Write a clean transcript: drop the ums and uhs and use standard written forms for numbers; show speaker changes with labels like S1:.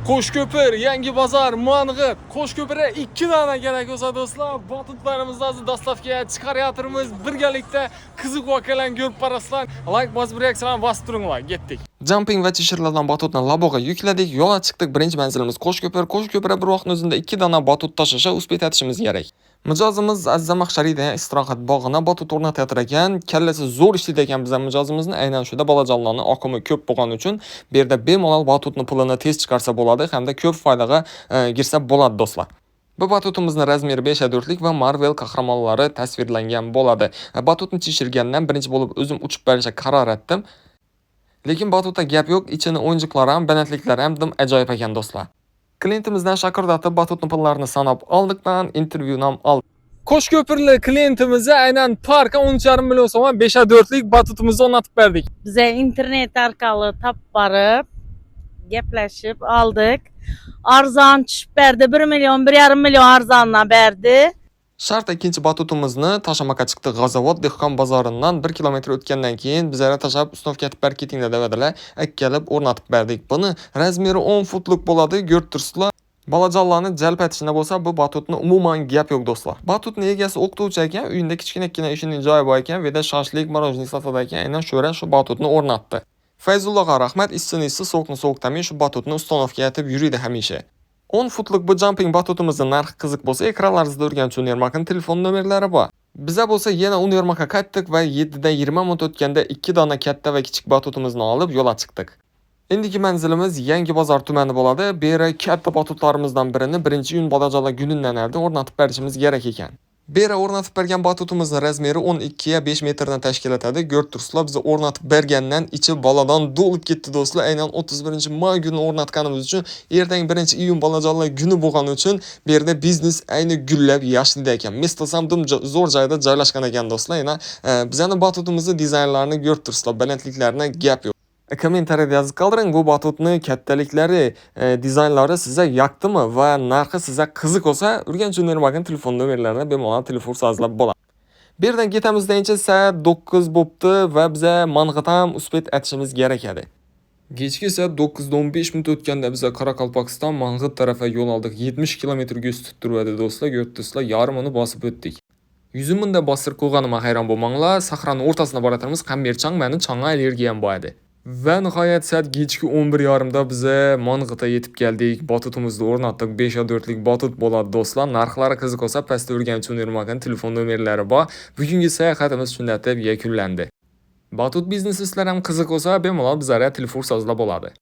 S1: Qo'shko'pir, Yangi bozor, Mang'it. Qo'shko'pirga 2 dona kerak bo'lsa do'stlar, batutlarimizni hozir dastavkaga chiqaryapmiz. Birgalikda qiziq voqealarni ko'rib borasizlar. Like bosib reaksiyalarni bosib turinglar. Ketdik. Jumping va t-shirtlardan batutni laboga yukladik, yo'lga chiqdik. Birinchi manzilimiz Qo'shko'pir. Qo'shko'pirga bir vaqtning o'zida 2 dona batut tashishga uspet etishimiz kerak. Mijozimiz Azzamaq Sharida istirohat bog'ina batut o'rnatar ekan, kallasi zo'r ishlaydi ekan bizning mijozimizni. Aynan shunda bolajonlarning oqimi ko'p bo'lgani uchun bu yerda bemalol batutni pulini tez chiqarsa bo'ladi hamda ko'p foydaga girsa bo'ladi do'stlar. Bu batutimizni razmeri 5x4lik va Marvel qahramonlari tasvirlangan bo'ladi. Batutni chishirgandan birinchi bo'lib o'zim uchib berishga qaror etdim. Lekin batutda gap yo'q, ichini o'yinchiqlari ham, balandliklari ham dim ajoyib ekan do'stlar. Klientimizdan shakardatib batutni pullarini sanab oldikdan intervyuni ham oldik. Qo'shko'pirli klientimizga aynan parka 13,5 million so'm 5x4lik batutimizni o'rnatib berdik.
S2: Bize internet orqali topib borib, gaplashib oldik. Arzon tushib berdi. 1 million, 1,5 million arzondan berdi.
S1: Shart ikkinchi batutimizni tashamaqqa chiqdi. G'azavod dehqon bozoridan 1 kilometr o'tgandan keyin bizlarga tashab ustavga ketib ketinglar dedilar. Akkalib o'rnatib berdik. Buni razmeri 10 futlik bo'ladi, ko'rtirsizlar. Bolajonlarni jalb etishina bo'lsa, bu batutni umuman gap yo'q do'stlar. Batutni egasi o'qituvchi ekan, uyinda kichkina ishining joyi bor ekan, va shashlik, morojnik sotadi ekan. Aynan shu batutni o'rnatdi. Fayzullohga rahmat, issinisi sovuqni sovuqtamay shu batutni ustonovga yetib yuriydi hamisha. 10 futlik bu jumping batutimizning narxi qiziq bo'lsa, ekranlaringizda o'rganchi Univermark'ning telefon nomerlari bor. Biza bo'lsa yana Univermark'ga qaytdik va 7 dan 20 minut o'tganda 2 dona katta va kichik batutimizni olib yo'lga chiqdik. Endigi manzilimiz Yangi bozor tumani bo'ladi. Bu yerga katta batutlarimizdan birini birinchi iyun bolajonlar kunidan oldin o'rnatib berishimiz kerak ekan. Bu yerga o'rnatib bergan batutimizning razmeri 12 ga 5 metrdan tashkil etadi. Ko'rtirsizlar, biz o'rnatib bergandan ichi boladan to'lib ketdi do'stlar. Aynan 31-may kuni o'rnatganimiz uchun ertaga 1-iyun bolajonlar kuni bo'lgani uchun bu yerda biznes ayni gullab yashlaydi ekan. Mestasam zo'r joyda joylashgan ekan do'stlar. Yana bizning batutimizni dizaynlarini ko'rtirsizlar, balandliklarini gap yo'q. Kommentariyada yozib qoldiring, bu batutni kattaliklari, dizaynlari sizga yoqdimi va narxi sizga qiziq bo'lsa, Urganch Univermark'ning telefon nomerlarini bemalol telefon sozlab bo'ladi. Bu yerdan ketamiz deyincha soat 9 bo'pti va biza Mang'itga ham uspet etishimiz kerak edi. Kechki soat 9:15 minut o'tganda biz Qoraqalpog'iston Mang'it tarafiga yo'l oldik. 70 kilometrga ustib turadi do'stlar, ko'rdirsizlar, yarmini bosib o'tdik. 100 mingda bostirib qo'yganimga hayron bo'lmanglar. Sahraning o'rtasida boratirmiz, Qamberchang meni chang'a allergiyam bor edi. Va nihoyat soat kechki 11:30da biz Mang'itga yetib keldik. Batutimizni o'rnatdik. 5x4lik batut bo'ladi do'stlar. Narxlari qiziq bo'lsa, pastda Urganch Univermark'ning telefon nomerlari bor. Bugungi sayohatimiz shunday deb yakunlandi. Batut biznesingizlar ham qiziq bo'lsa, bemalol bizlarga telefon sozlab bo'ladi.